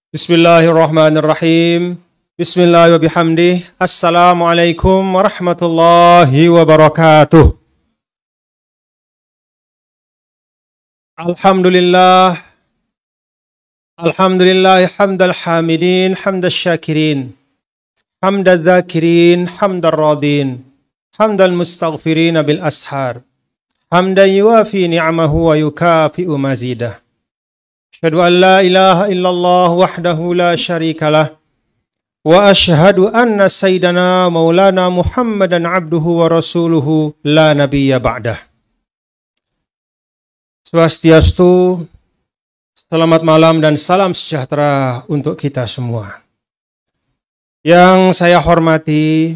Bismillahirrahmanirrahim. Bismillah wa bihamdih. Assalamualaikum warahmatullahi wabarakatuh. Alhamdulillah. Alhamdulillah hamdal hamidin, hamdal syakirin, hamdal dzakirin, hamdal radin, hamdal mustaghfirin bil ashar, hamdan yuafi ni'amahu wa yukafi'u mazidah. Asyhadu an la ilaha illallah wahdahu la syarikalah wa asyhadu anna sayyidana maulana Muhammadan abduhu wa rasuluhu la nabiyya ba'dah. Swastiastu, selamat malam dan salam sejahtera untuk kita semua. Yang saya hormati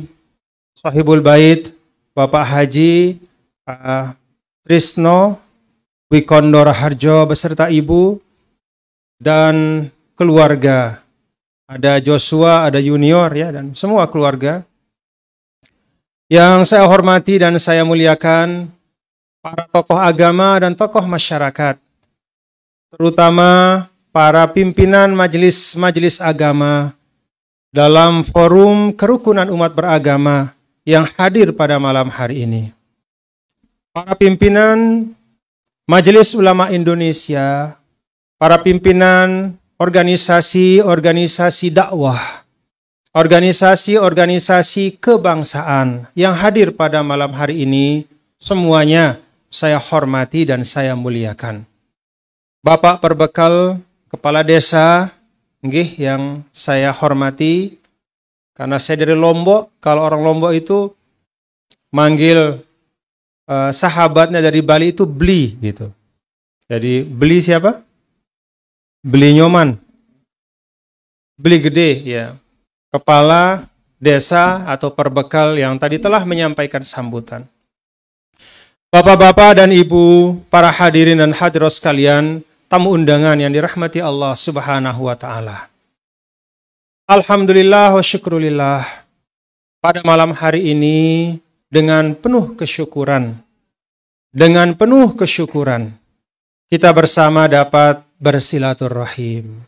Sahibul Bait Bapak Haji Trisno Wikondo Raharjo beserta Ibu dan keluarga, ada Joshua, ada Junior ya, dan semua keluarga. Yang saya hormati dan saya muliakan para tokoh agama dan tokoh masyarakat, terutama para pimpinan majelis-majelis agama dalam forum kerukunan umat beragama yang hadir pada malam hari ini. Para pimpinan Majelis Ulama Indonesia, para pimpinan organisasi-organisasi dakwah, organisasi-organisasi kebangsaan yang hadir pada malam hari ini, semuanya saya hormati dan saya muliakan. Bapak Perbekal Kepala Desa, yang saya hormati, karena saya dari Lombok, kalau orang Lombok itu manggil sahabatnya dari Bali itu beli gitu. Jadi beli siapa? Beli nyoman, beli gede ya, kepala desa atau perbekal yang tadi telah menyampaikan sambutan. Bapak-bapak dan ibu, para hadirin dan hadirat sekalian, tamu undangan yang dirahmati Allah Subhanahu wa Ta'ala. Alhamdulillah wa syukurillah, pada malam hari ini dengan penuh kesyukuran, kita bersama dapat bersilaturahim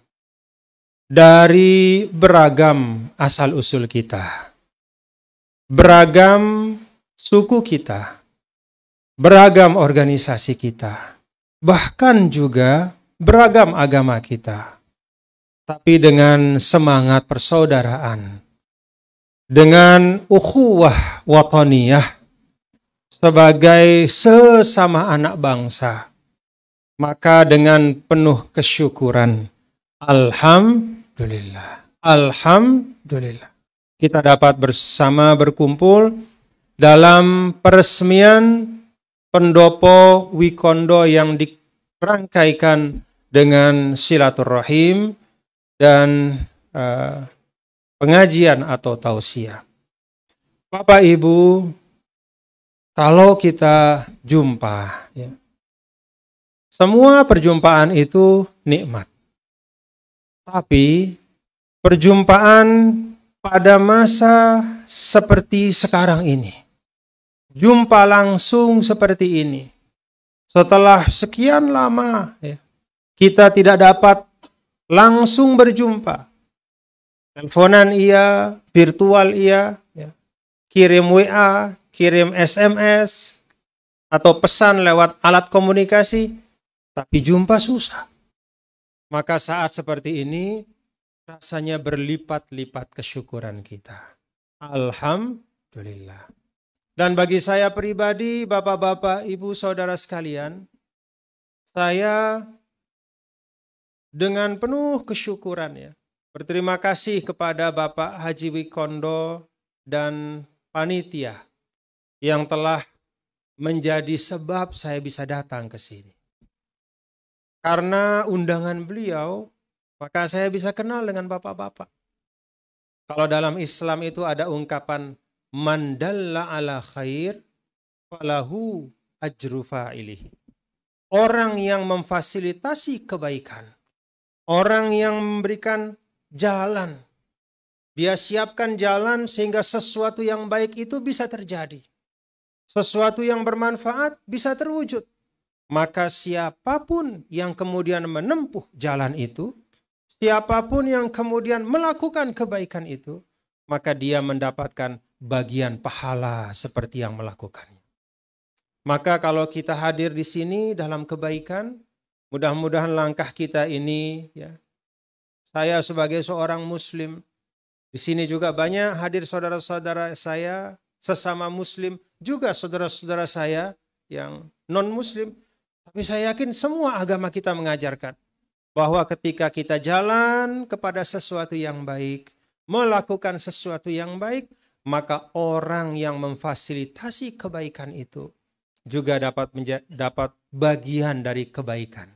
dari beragam asal-usul kita, beragam suku kita, beragam organisasi kita, bahkan juga beragam agama kita, tapi dengan semangat persaudaraan, dengan ukhuwah wataniyah sebagai sesama anak bangsa. Maka dengan penuh kesyukuran, alhamdulillah, alhamdulillah, kita dapat bersama berkumpul dalam peresmian pendopo Wikondo yang dirangkaikan dengan silaturahim dan pengajian atau tausiah. Bapak Ibu, kalau kita jumpa ya, semua perjumpaan itu nikmat. Tapi perjumpaan pada masa seperti sekarang ini, jumpa langsung seperti ini, setelah sekian lama ya, kita tidak dapat langsung berjumpa. Teleponan iya, virtual iya, ya, kirim WA, kirim SMS, atau pesan lewat alat komunikasi, tapi jumpa susah. Maka saat seperti ini rasanya berlipat-lipat kesyukuran kita. Alhamdulillah. Dan bagi saya pribadi, bapak-bapak, ibu, saudara sekalian, saya dengan penuh kesyukuran ya, berterima kasih kepada Bapak Haji Wikondo dan panitia yang telah menjadi sebab saya bisa datang ke sini. Karena undangan beliau, maka saya bisa kenal dengan bapak-bapak. Kalau dalam Islam itu ada ungkapan man dalla ala khair falahu ajru fa'ilihi. Orang yang memfasilitasi kebaikan, orang yang memberikan jalan, dia siapkan jalan sehingga sesuatu yang baik itu bisa terjadi. Sesuatu yang bermanfaat bisa terwujud. Maka siapapun yang kemudian menempuh jalan itu, Siapapun yang kemudian melakukan kebaikan itu, maka dia mendapatkan bagian pahala seperti yang melakukannya. Maka kalau kita hadir di sini dalam kebaikan, mudah-mudahan langkah kita ini, ya, saya sebagai seorang muslim, di sini juga banyak hadir saudara-saudara saya, sesama muslim, juga saudara-saudara saya yang non-muslim. Tapi saya yakin semua agama kita mengajarkan bahwa ketika kita jalan kepada sesuatu yang baik, melakukan sesuatu yang baik, maka orang yang memfasilitasi kebaikan itu juga dapat bagian dari kebaikan,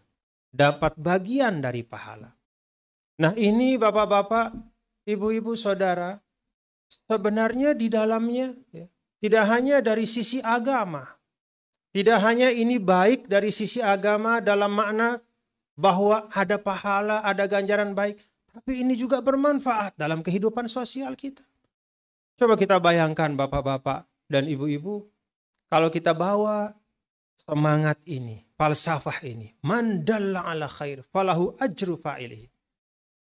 dapat bagian dari pahala. Nah, ini bapak-bapak, ibu-ibu, saudara, sebenarnya di dalamnya, ya, tidak hanya dari sisi agama, tidak hanya ini baik dari sisi agama dalam makna bahwa ada pahala, ada ganjaran baik, tapi ini juga bermanfaat dalam kehidupan sosial kita. Coba kita bayangkan bapak-bapak dan ibu-ibu, kalau kita bawa semangat ini, falsafah ini, man dalla ala khair falahu ajru fa'ilihi.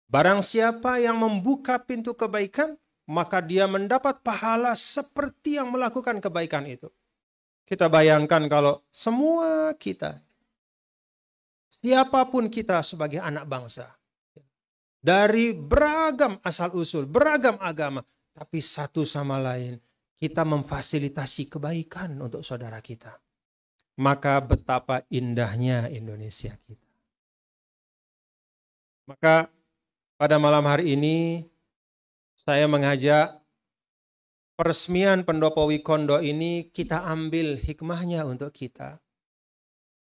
Barang siapa yang membuka pintu kebaikan, maka dia mendapat pahala seperti yang melakukan kebaikan itu. Kita bayangkan kalau semua kita, siapapun kita sebagai anak bangsa, dari beragam asal-usul, beragam agama, tapi satu sama lain, kita memfasilitasi kebaikan untuk saudara kita. Maka betapa indahnya Indonesia kita. Maka pada malam hari ini saya mengajak peresmian Pendopo Wikondo ini kita ambil hikmahnya untuk kita.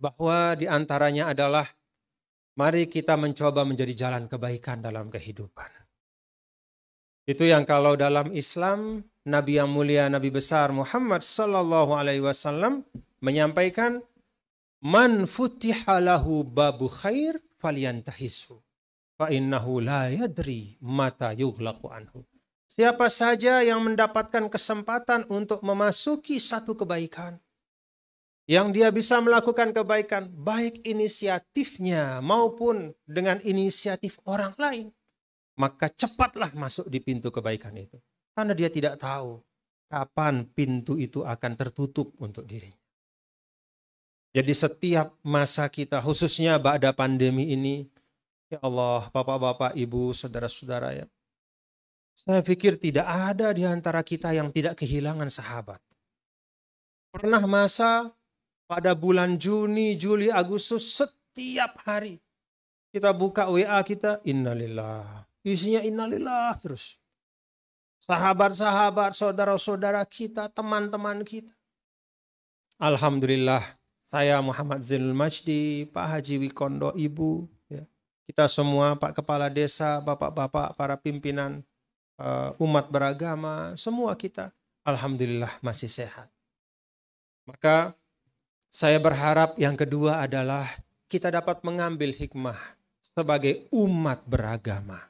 Bahwa diantaranya adalah mari kita mencoba menjadi jalan kebaikan dalam kehidupan. Itu yang kalau dalam Islam, Nabi yang mulia, Nabi besar Muhammad sallallahu alaihi wasallam menyampaikan, man futiha lahu babu khair falyantahisu fa innahu la yadri mata yughlaqu anhu. Siapa saja yang mendapatkan kesempatan untuk memasuki satu kebaikan, yang dia bisa melakukan kebaikan, baik inisiatifnya maupun dengan inisiatif orang lain, maka cepatlah masuk di pintu kebaikan itu. Karena dia tidak tahu kapan pintu itu akan tertutup untuk dirinya. Jadi setiap masa kita, khususnya ba'da pandemi ini, ya Allah, bapak-bapak, ibu, saudara-saudara, ya, saya pikir tidak ada di antara kita yang tidak kehilangan sahabat. Pernah masa pada bulan Juni, Juli, Agustus, setiap hari kita buka WA kita, innalillah. Isinya innalillah terus. Sahabat-sahabat, saudara-saudara kita, teman-teman kita. Alhamdulillah, saya Muhammad Zainul Majdi, Pak Haji Wikondo, Ibu, ya, kita semua, Pak Kepala Desa, Bapak-bapak, para pimpinan umat beragama, semua kita, alhamdulillah masih sehat. Maka saya berharap yang kedua adalah kita dapat mengambil hikmah sebagai umat beragama.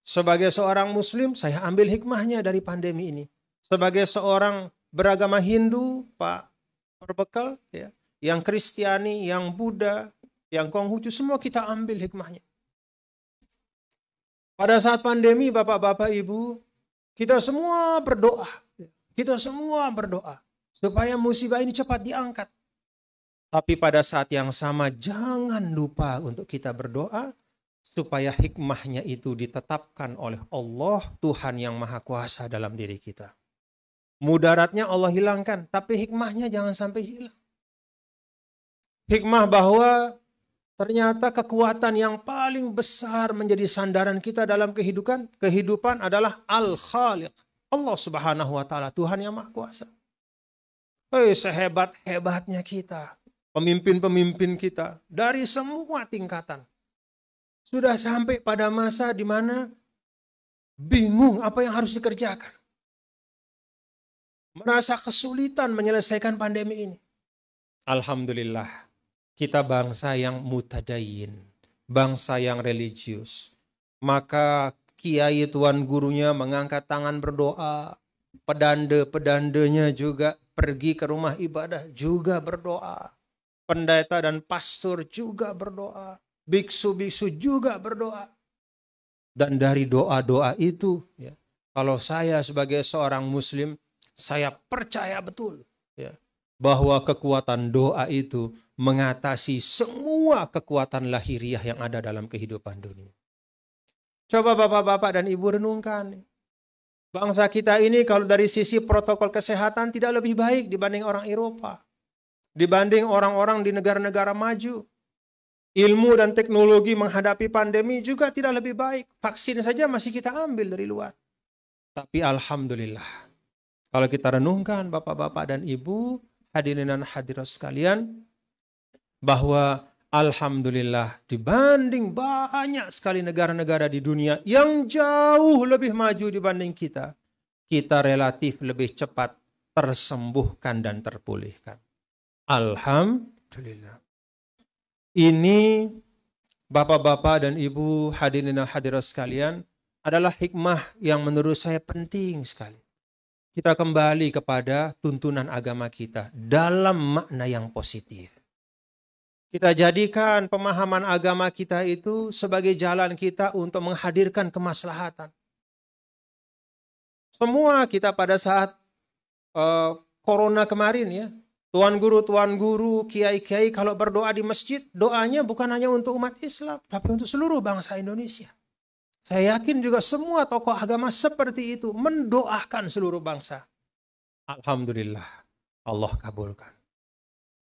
Sebagai seorang muslim, saya ambil hikmahnya dari pandemi ini. Sebagai seorang beragama Hindu, Pak Perbekal, ya, yang Kristiani, yang Buddha, yang Konghucu, semua kita ambil hikmahnya. Pada saat pandemi, bapak-bapak, ibu, kita semua berdoa. Kita semua berdoa supaya musibah ini cepat diangkat. Tapi pada saat yang sama, jangan lupa untuk kita berdoa supaya hikmahnya itu ditetapkan oleh Allah, Tuhan yang Maha Kuasa dalam diri kita. Mudaratnya Allah hilangkan, tapi hikmahnya jangan sampai hilang. Hikmah bahwa ternyata kekuatan yang paling besar menjadi sandaran kita dalam kehidupan adalah Al-Khaliq, Allah Subhanahu wa Ta'ala, Tuhan yang Maha Kuasa. Sehebat-hebatnya kita, pemimpin-pemimpin kita dari semua tingkatan, sudah sampai pada masa di mana bingung apa yang harus dikerjakan. Merasa kesulitan menyelesaikan pandemi ini. Alhamdulillah, kita bangsa yang mutadayin, bangsa yang religius. Maka kiai tuan gurunya mengangkat tangan berdoa, pedanda-pedandanya juga pergi ke rumah ibadah juga berdoa. Pendeta dan pastor juga berdoa. Biksu-biksu juga berdoa. Dan dari doa-doa itu, ya, kalau saya sebagai seorang muslim, saya percaya betul, ya, bahwa kekuatan doa itu mengatasi semua kekuatan lahiriah yang ada dalam kehidupan dunia. Coba bapak-bapak dan ibu renungkan. Bangsa kita ini kalau dari sisi protokol kesehatan tidak lebih baik dibanding orang Eropa. Dibanding orang-orang di negara-negara maju. Ilmu dan teknologi menghadapi pandemi juga tidak lebih baik. Vaksin saja masih kita ambil dari luar. Tapi alhamdulillah, kalau kita renungkan bapak-bapak dan ibu, hadirin dan hadirat sekalian, bahwa alhamdulillah dibanding banyak sekali negara-negara di dunia yang jauh lebih maju dibanding kita, kita relatif lebih cepat tersembuhkan dan terpulihkan. Alhamdulillah. Ini bapak-bapak dan ibu hadirin dan hadirat sekalian adalah hikmah yang menurut saya penting sekali. Kita kembali kepada tuntunan agama kita dalam makna yang positif. Kita jadikan pemahaman agama kita itu sebagai jalan kita untuk menghadirkan kemaslahatan. Semua kita pada saat corona kemarin, ya, tuan guru, kiai-kiai kalau berdoa di masjid, doanya bukan hanya untuk umat Islam, tapi untuk seluruh bangsa Indonesia. Saya yakin juga semua tokoh agama seperti itu mendoakan seluruh bangsa. Alhamdulillah, Allah kabulkan.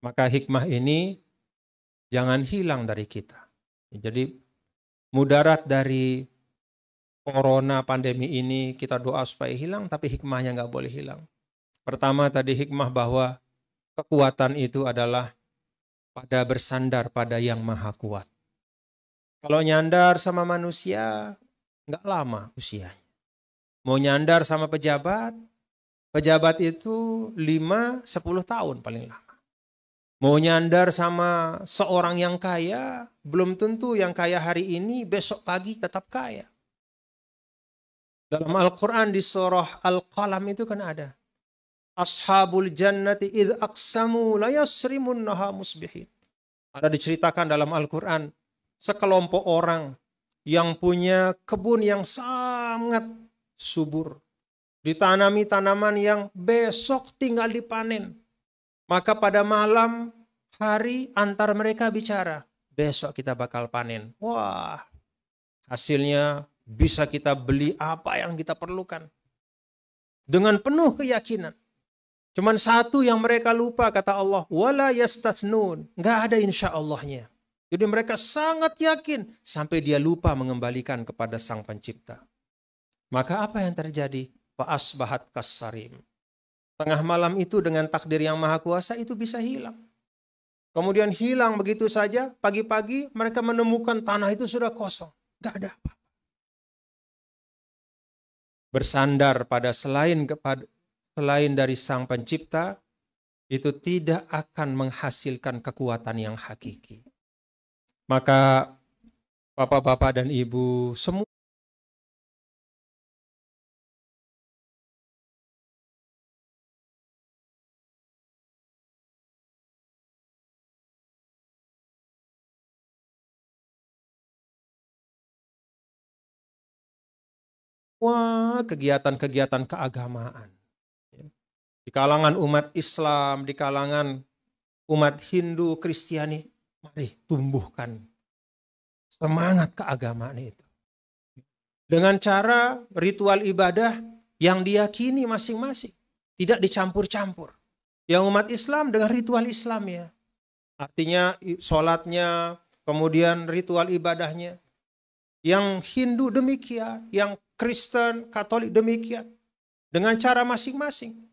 Maka hikmah ini jangan hilang dari kita. Jadi mudarat dari corona pandemi ini kita doa supaya hilang, tapi hikmahnya nggak boleh hilang. Pertama tadi hikmah bahwa kekuatan itu adalah pada bersandar pada yang maha kuat. Kalau nyandar sama manusia, nggak lama usianya. Mau nyandar sama pejabat, pejabat itu 5-10 tahun paling lama. Mau nyandar sama seorang yang kaya, belum tentu yang kaya hari ini, besok pagi tetap kaya. Dalam Al-Quran di surah Al-Qalam itu kan ada. Ashabul jannati idh aqsamu la yasrimunnaha musbihin. Ada diceritakan dalam Al-Quran, sekelompok orang yang punya kebun yang sangat subur. Ditanami tanaman yang besok tinggal dipanen. Maka pada malam hari antar mereka bicara, besok kita bakal panen. Wah, hasilnya bisa kita beli apa yang kita perlukan. Dengan penuh keyakinan. Cuman satu yang mereka lupa, kata Allah, wala yastathnun, nggak ada insya Allahnya. Jadi mereka sangat yakin sampai dia lupa mengembalikan kepada Sang Pencipta. Maka apa yang terjadi? Fa asbahat kassarim. Tengah malam itu dengan takdir yang maha kuasa itu bisa hilang. Kemudian hilang begitu saja, pagi-pagi mereka menemukan tanah itu sudah kosong. Nggak ada apa-apa. Bersandar pada selain dari Sang Pencipta, itu tidak akan menghasilkan kekuatan yang hakiki. Maka bapak-bapak dan ibu semua kegiatan-kegiatan keagamaan. Di kalangan umat Islam, di kalangan umat Hindu, Kristiani, mari tumbuhkan semangat keagamaan itu. Dengan cara ritual ibadah yang diyakini masing-masing. Tidak dicampur-campur. Yang umat Islam dengan ritual Islamnya. Artinya sholatnya, kemudian ritual ibadahnya. Yang Hindu demikian, yang Kristen, Katolik demikian. Dengan cara masing-masing.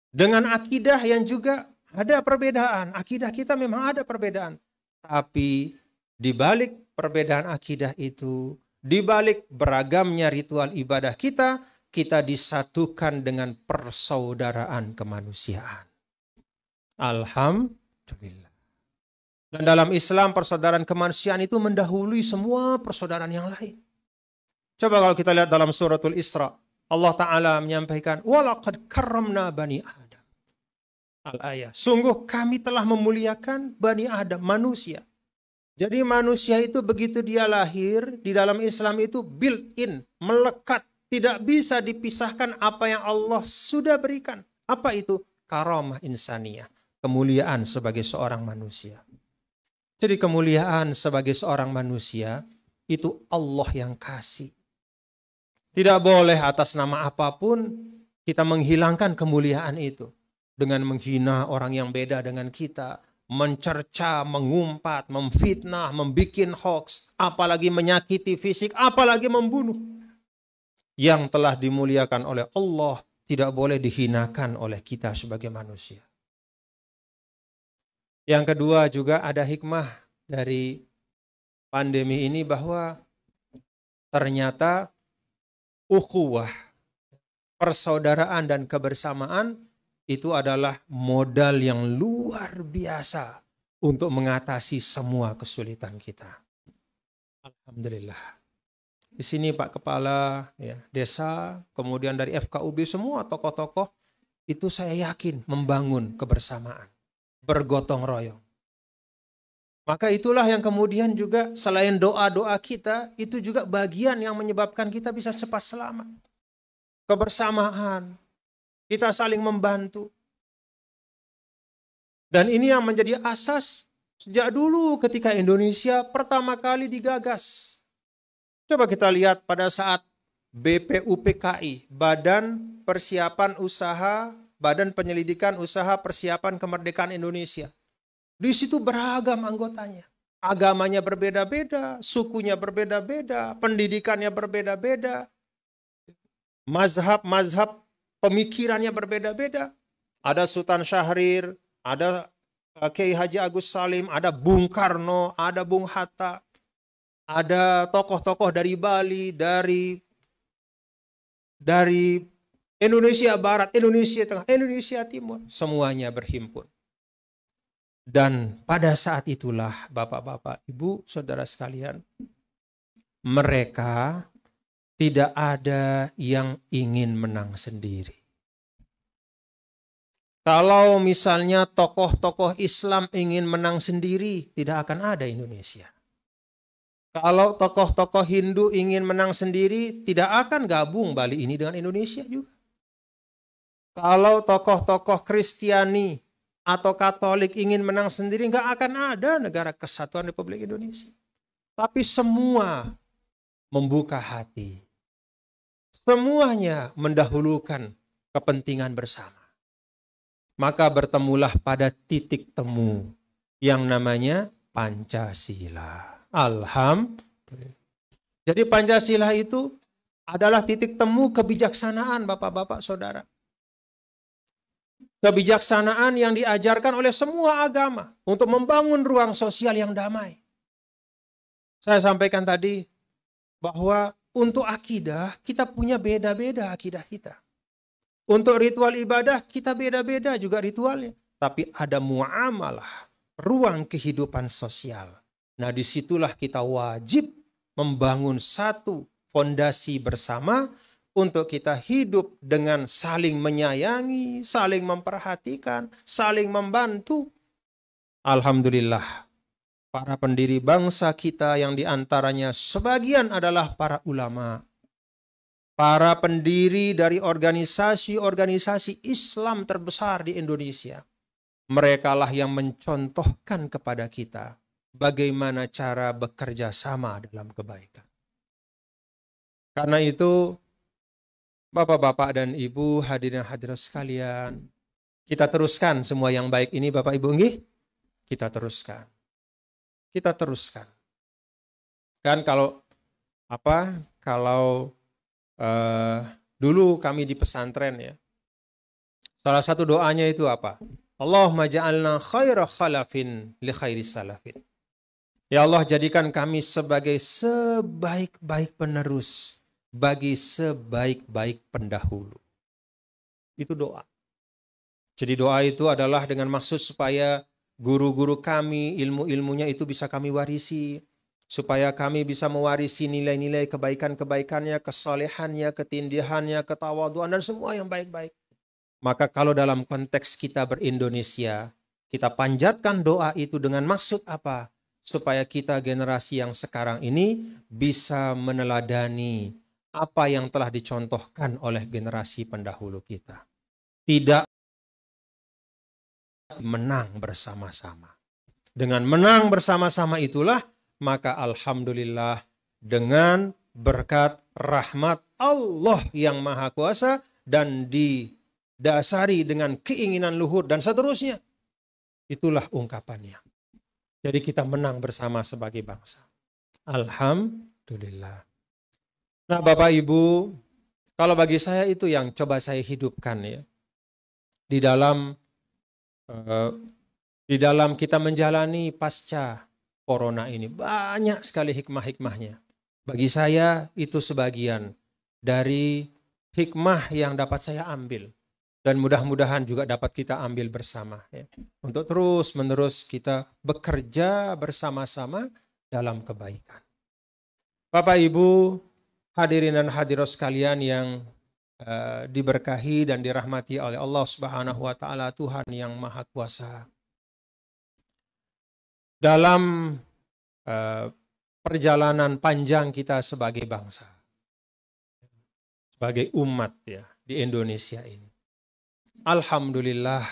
Dengan akidah yang juga ada perbedaan. Akidah kita memang ada perbedaan. Tapi di balik perbedaan akidah itu, di balik beragamnya ritual ibadah kita, kita disatukan dengan persaudaraan kemanusiaan. Alhamdulillah. Dan dalam Islam persaudaraan kemanusiaan itu mendahului semua persaudaraan yang lain. Coba kalau kita lihat dalam suratul Isra, Allah Ta'ala menyampaikan, walaqad karramna bani Adam. Al-ayah, sungguh kami telah memuliakan bani Adam, manusia. Jadi manusia itu begitu dia lahir, di dalam Islam itu built-in, melekat. Tidak bisa dipisahkan apa yang Allah sudah berikan. Apa itu? Karamah insaniyah. Kemuliaan sebagai seorang manusia. Jadi kemuliaan sebagai seorang manusia itu Allah yang kasih. Tidak boleh atas nama apapun kita menghilangkan kemuliaan itu. Dengan menghina orang yang beda dengan kita. Mencerca, mengumpat, memfitnah, membikin hoax. Apalagi menyakiti fisik, apalagi membunuh. Yang telah dimuliakan oleh Allah tidak boleh dihinakan oleh kita sebagai manusia. Yang kedua juga ada hikmah dari pandemi ini bahwa ternyata ukhuwah, persaudaraan dan kebersamaan itu adalah modal yang luar biasa untuk mengatasi semua kesulitan kita. Alhamdulillah. Di sini Pak Kepala ya, Desa, kemudian dari FKUB, semua tokoh-tokoh itu saya yakin membangun kebersamaan, bergotong royong. Maka itulah yang kemudian juga selain doa-doa kita, itu juga bagian yang menyebabkan kita bisa cepat selamat. Kebersamaan, kita saling membantu. Dan ini yang menjadi asas sejak dulu ketika Indonesia pertama kali digagas. Coba kita lihat pada saat BPUPKI, Badan Persiapan Usaha, Badan Penyelidikan Usaha Persiapan Kemerdekaan Indonesia. Di situ beragam anggotanya. Agamanya berbeda-beda, sukunya berbeda-beda, pendidikannya berbeda-beda, mazhab pemikirannya berbeda-beda. Ada Sultan Syahrir, ada Kiai Haji Agus Salim, ada Bung Karno, ada Bung Hatta. Ada tokoh-tokoh dari Bali, dari Indonesia Barat, Indonesia Tengah, Indonesia Timur. Semuanya berhimpun. Dan pada saat itulah Bapak-bapak, Ibu, Saudara sekalian, mereka tidak ada yang ingin menang sendiri. Kalau misalnya tokoh-tokoh Islam ingin menang sendiri, tidak akan ada Indonesia. Kalau tokoh-tokoh Hindu ingin menang sendiri, tidak akan gabung Bali ini dengan Indonesia juga. Kalau tokoh-tokoh Kristiani atau Katolik ingin menang sendiri, nggak akan ada negara kesatuan Republik Indonesia. Tapi semua membuka hati. Semuanya mendahulukan kepentingan bersama. Maka bertemulah pada titik temu yang namanya Pancasila. Alhamdulillah. Jadi Pancasila itu adalah titik temu kebijaksanaan Bapak-bapak Saudara. Kebijaksanaan yang diajarkan oleh semua agama untuk membangun ruang sosial yang damai. Saya sampaikan tadi bahwa untuk akidah kita punya beda-beda akidah kita. Untuk ritual ibadah kita beda-beda juga ritualnya. Tapi ada muamalah, ruang kehidupan sosial. Nah, disitulah kita wajib membangun satu fondasi bersama untuk kita hidup dengan saling menyayangi, saling memperhatikan, saling membantu. Alhamdulillah, para pendiri bangsa kita yang diantaranya sebagian adalah para ulama. Para pendiri dari organisasi-organisasi Islam terbesar di Indonesia. Merekalah yang mencontohkan kepada kita bagaimana cara bekerja sama dalam kebaikan. Karena itu, Bapak-bapak dan Ibu, hadirin hadirat sekalian, kita teruskan semua yang baik ini, Bapak Ibu, nggih? Kita teruskan. Kita teruskan. Kan kalau dulu kami di pesantren ya, salah satu doanya itu apa? Allahumma ja'alna khaira khalafin li khairi salafin. Ya Allah, jadikan kami sebagai sebaik-baik penerus bagi sebaik-baik pendahulu. Itu doa. Jadi doa itu adalah dengan maksud supaya guru-guru kami, ilmu-ilmunya itu bisa kami warisi. Supaya kami bisa mewarisi nilai-nilai kebaikan-kebaikannya, kesalehannya, ketindihannya, ketawaduan, dan semua yang baik-baik. Maka kalau dalam konteks kita ber-Indonesia, kita panjatkan doa itu dengan maksud apa? supaya kita generasi yang sekarang ini bisa meneladani apa yang telah dicontohkan oleh generasi pendahulu kita. Tidak menang bersama-sama. Dengan menang bersama-sama itulah, maka alhamdulillah dengan berkat rahmat Allah yang Maha Kuasa dan didasari dengan keinginan luhur dan seterusnya. Itulah ungkapannya. Jadi kita menang bersama sebagai bangsa. Alhamdulillah. Nah Bapak Ibu, kalau bagi saya itu yang coba saya hidupkan ya. Di dalam kita menjalani pasca corona ini, banyak sekali hikmah-hikmahnya. Bagi saya itu sebagian dari hikmah yang dapat saya ambil. Dan mudah-mudahan juga dapat kita ambil bersama. Ya. Untuk terus-menerus kita bekerja bersama-sama dalam kebaikan. Bapak Ibu, hadirin dan hadirat sekalian yang diberkahi dan dirahmati oleh Allah Subhanahu wa taala, Tuhan yang Maha Kuasa. Dalam perjalanan panjang kita sebagai bangsa, sebagai umat ya di Indonesia ini, alhamdulillah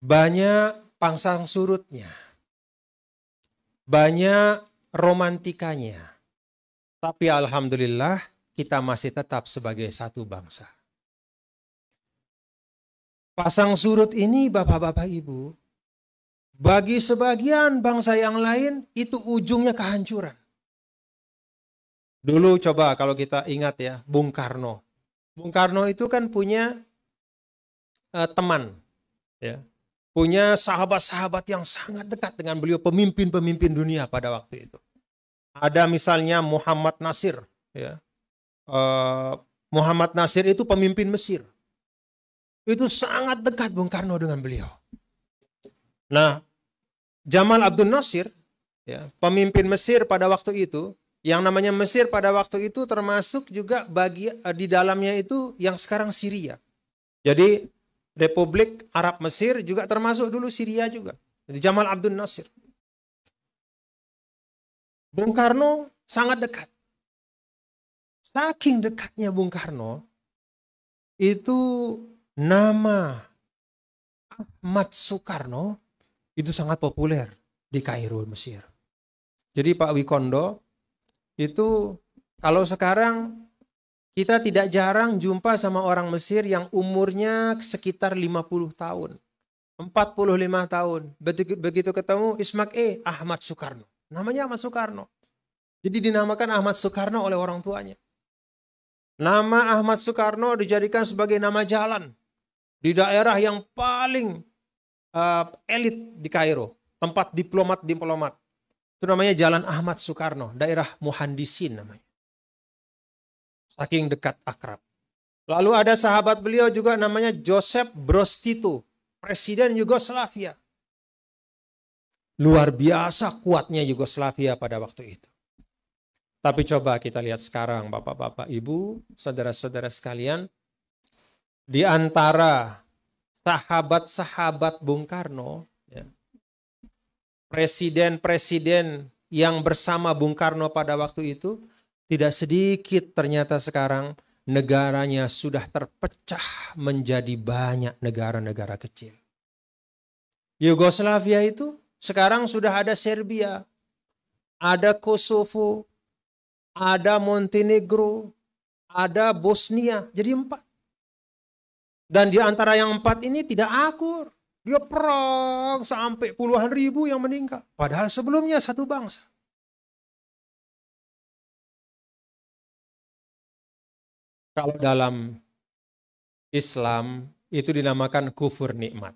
banyak pasang surutnya, banyak romantikanya, tapi alhamdulillah kita masih tetap sebagai satu bangsa. Pasang surut ini Bapak-Bapak Ibu, bagi sebagian bangsa yang lain itu ujungnya kehancuran. Dulu coba kalau kita ingat ya, Bung Karno. Bung Karno itu kan punya teman, ya, punya sahabat-sahabat yang sangat dekat dengan beliau, pemimpin-pemimpin dunia pada waktu itu. Ada misalnya Muhammad Nasir, ya. Muhammad Nasir itu pemimpin Mesir. Itu sangat dekat Bung Karno dengan beliau. Nah, Jamal Abdul Nasir, ya, pemimpin Mesir pada waktu itu, yang namanya Mesir pada waktu itu termasuk juga di dalamnya itu yang sekarang Syria. Jadi Republik Arab Mesir juga termasuk dulu Syria juga. Jadi Jamal Abdul Nasir. Bung Karno sangat dekat. Saking dekatnya Bung Karno, itu nama Ahmad Soekarno itu sangat populer di Kairo, Mesir. Jadi Pak Wikondo, itu kalau sekarang kita tidak jarang jumpa sama orang Mesir yang umurnya sekitar 50 tahun, 45 tahun. Begitu ketemu Ismail Ahmad Soekarno. Namanya Ahmad Soekarno. Jadi dinamakan Ahmad Soekarno oleh orang tuanya. Nama Ahmad Soekarno dijadikan sebagai nama jalan di daerah yang paling elit di Kairo. Tempat diplomat-diplomat. Itu namanya Jalan Ahmad Soekarno. Daerah Muhandisin namanya. Saking dekat akrab. Lalu ada sahabat beliau juga namanya Joseph Broz Tito. Presiden Yugoslavia. Luar biasa kuatnya Yugoslavia pada waktu itu. Tapi coba kita lihat sekarang Bapak-Bapak, Ibu, saudara-saudara sekalian. Di antara sahabat-sahabat Bung Karno, ya, presiden-presiden yang bersama Bung Karno pada waktu itu, tidak sedikit ternyata sekarang negaranya sudah terpecah menjadi banyak negara-negara kecil. Yugoslavia itu sekarang sudah ada Serbia, ada Kosovo, ada Montenegro, ada Bosnia, jadi 4. Dan di antara yang 4 ini tidak akur. Dia perang sampai puluhan ribu yang meninggal. Padahal sebelumnya satu bangsa. Kalau dalam Islam itu dinamakan kufur nikmat.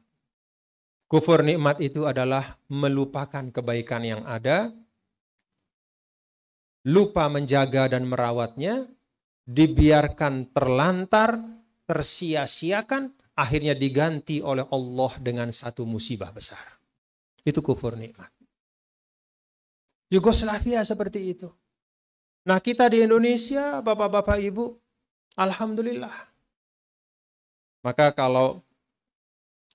Kufur nikmat itu adalah melupakan kebaikan yang ada, lupa menjaga dan merawatnya, dibiarkan terlantar, tersia-siakan, akhirnya diganti oleh Allah dengan satu musibah besar. Itu kufur nikmat. Yugoslavia seperti itu. Nah kita di Indonesia, Bapak-Bapak Ibu, alhamdulillah. Maka kalau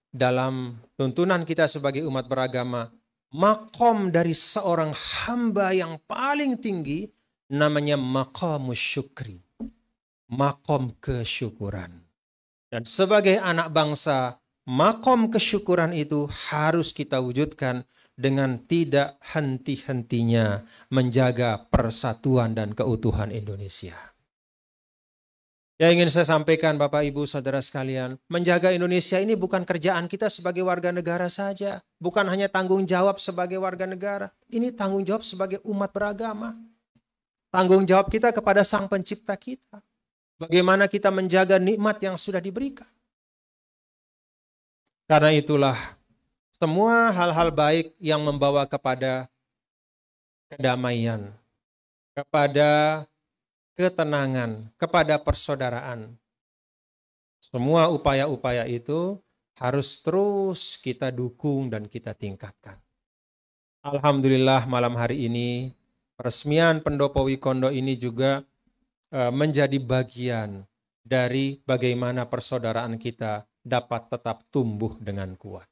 dalam tuntunan kita sebagai umat beragama, makom dari seorang hamba yang paling tinggi namanya maqamus syukri. Makom kesyukuran. Dan sebagai anak bangsa, makom kesyukuran itu harus kita wujudkan dengan tidak henti-hentinya menjaga persatuan dan keutuhan Indonesia. Yang ingin saya sampaikan Bapak Ibu Saudara sekalian, menjaga Indonesia ini bukan kerjaan kita sebagai warga negara saja. Bukan hanya tanggung jawab sebagai warga negara. Ini tanggung jawab sebagai umat beragama. Tanggung jawab kita kepada Sang Pencipta kita. Bagaimana kita menjaga nikmat yang sudah diberikan. Karena itulah semua hal-hal baik yang membawa kepada kedamaian, kepada ketenangan, kepada persaudaraan. Semua upaya-upaya itu harus terus kita dukung dan kita tingkatkan. Alhamdulillah malam hari ini peresmian Pendopo Wikondo ini juga menjadi bagian dari bagaimana persaudaraan kita dapat tetap tumbuh dengan kuat.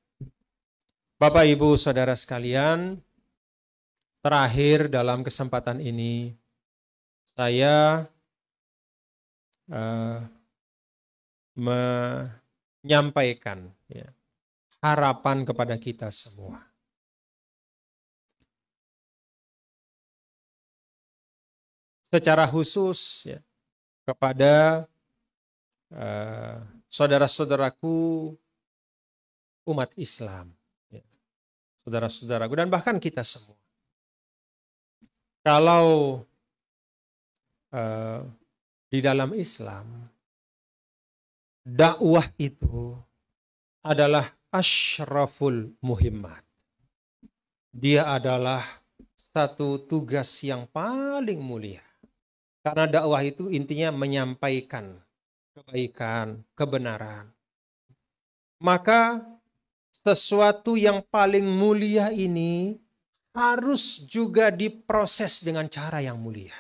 Bapak Ibu Saudara sekalian, terakhir dalam kesempatan ini saya menyampaikan harapan kepada kita semua. Secara khusus kepada saudara-saudaraku umat Islam, saudara-saudaraku dan bahkan kita semua. Kalau di dalam Islam, dakwah itu adalah asyraful muhimmat. Dia adalah satu tugas yang paling mulia. Karena dakwah itu intinya menyampaikan kebaikan, kebenaran. Maka sesuatu yang paling mulia ini harus juga diproses dengan cara yang mulia.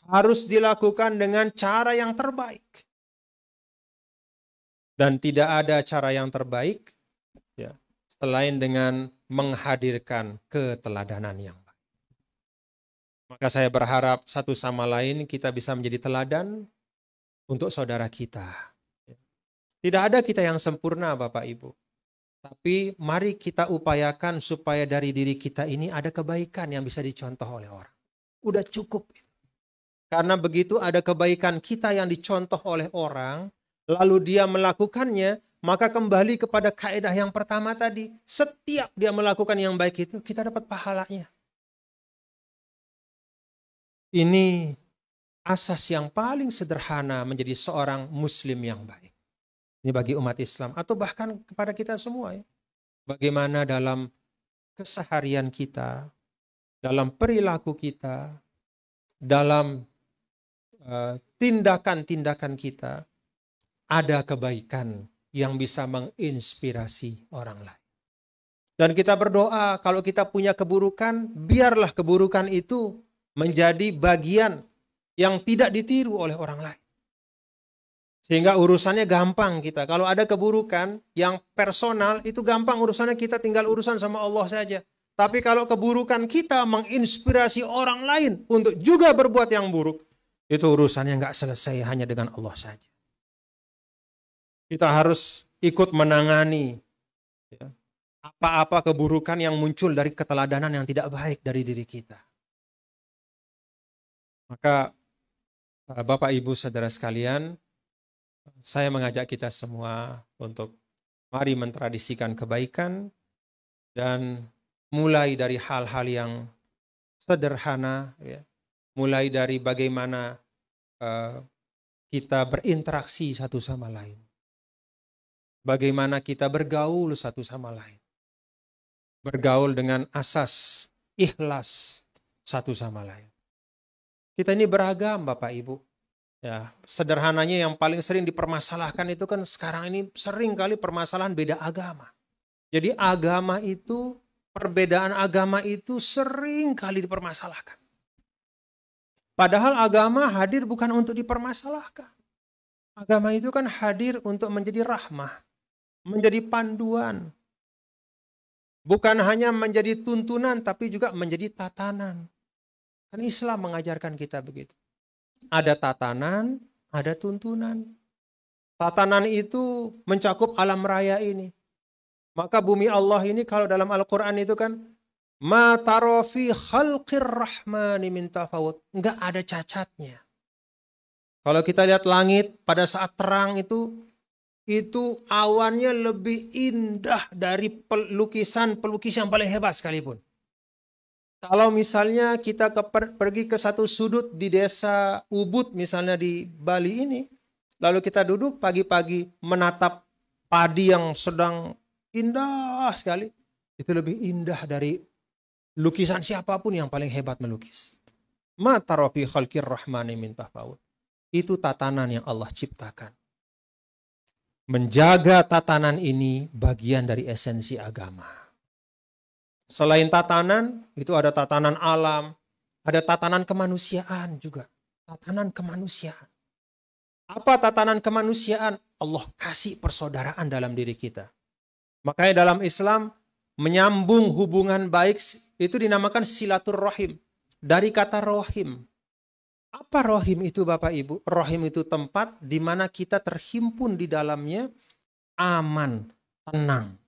Harus dilakukan dengan cara yang terbaik. Dan tidak ada cara yang terbaik selain dengan menghadirkan keteladanan yang baik. Maka saya berharap satu sama lain kita bisa menjadi teladan untuk saudara kita. Tidak ada kita yang sempurna Bapak Ibu. Tapi mari kita upayakan supaya dari diri kita ini ada kebaikan yang bisa dicontoh oleh orang. Udah cukup. Karena begitu ada kebaikan kita yang dicontoh oleh orang, lalu dia melakukannya, maka kembali kepada kaidah yang pertama tadi. Setiap dia melakukan yang baik itu, kita dapat pahalanya. Ini asas yang paling sederhana menjadi seorang muslim yang baik. Ini bagi umat Islam atau bahkan kepada kita semua. Bagaimana dalam keseharian kita, dalam perilaku kita, dalam tindakan-tindakan kita, ada kebaikan yang bisa menginspirasi orang lain. Dan kita berdoa kalau kita punya keburukan, biarlah keburukan itu menjadi bagian yang tidak ditiru oleh orang lain. Sehingga urusannya gampang kita. Kalau ada keburukan yang personal, itu gampang urusannya, kita tinggal urusan sama Allah saja. Tapi kalau keburukan kita menginspirasi orang lain untuk juga berbuat yang buruk, itu urusannya nggak selesai hanya dengan Allah saja. Kita harus ikut menangani apa-apa keburukan yang muncul dari keteladanan yang tidak baik dari diri kita. Maka Bapak Ibu Saudara sekalian, saya mengajak kita semua untuk mari mentradisikan kebaikan dan mulai dari hal-hal yang sederhana, mulai dari bagaimana kita berinteraksi satu sama lain, bagaimana kita bergaul satu sama lain, bergaul dengan asas ikhlas satu sama lain. Kita ini beragam Bapak Ibu. Ya, sederhananya yang paling sering dipermasalahkan itu kan sekarang ini sering kali permasalahan beda agama. Jadi agama itu, perbedaan agama itu sering kali dipermasalahkan. Padahal agama hadir bukan untuk dipermasalahkan. Agama itu kan hadir untuk menjadi rahmah, menjadi panduan, Bukan hanya menjadi tuntunan, tapi juga menjadi tatanan. Kan Islam mengajarkan kita begitu. Ada tatanan, ada tuntunan. Tatanan itu mencakup alam raya ini. Maka bumi Allah ini kalau dalam Al-Quran itu kan, ma taro fi khalqir rahmani min tafawut. Enggak ada cacatnya. Kalau kita lihat langit pada saat terang itu awannya lebih indah dari pelukisan yang paling hebat sekalipun. Kalau misalnya kita pergi ke satu sudut di desa Ubud misalnya di Bali ini, lalu kita duduk pagi-pagi menatap padi yang sedang indah sekali, itu lebih indah dari lukisan siapapun yang paling hebat melukis. Ma taro fi khalqir rahmani min tafawut. Itu tatanan yang Allah ciptakan. Menjaga tatanan ini bagian dari esensi agama. Selain tatanan, itu ada tatanan alam, ada tatanan kemanusiaan juga. Tatanan kemanusiaan. Apa tatanan kemanusiaan? Allah kasih persaudaraan dalam diri kita. Makanya dalam Islam, menyambung hubungan baik itu dinamakan silaturrahim. Dari kata rohim. Apa rohim itu Bapak Ibu? Rohim itu tempat di mana kita terhimpun di dalamnya aman, tenang.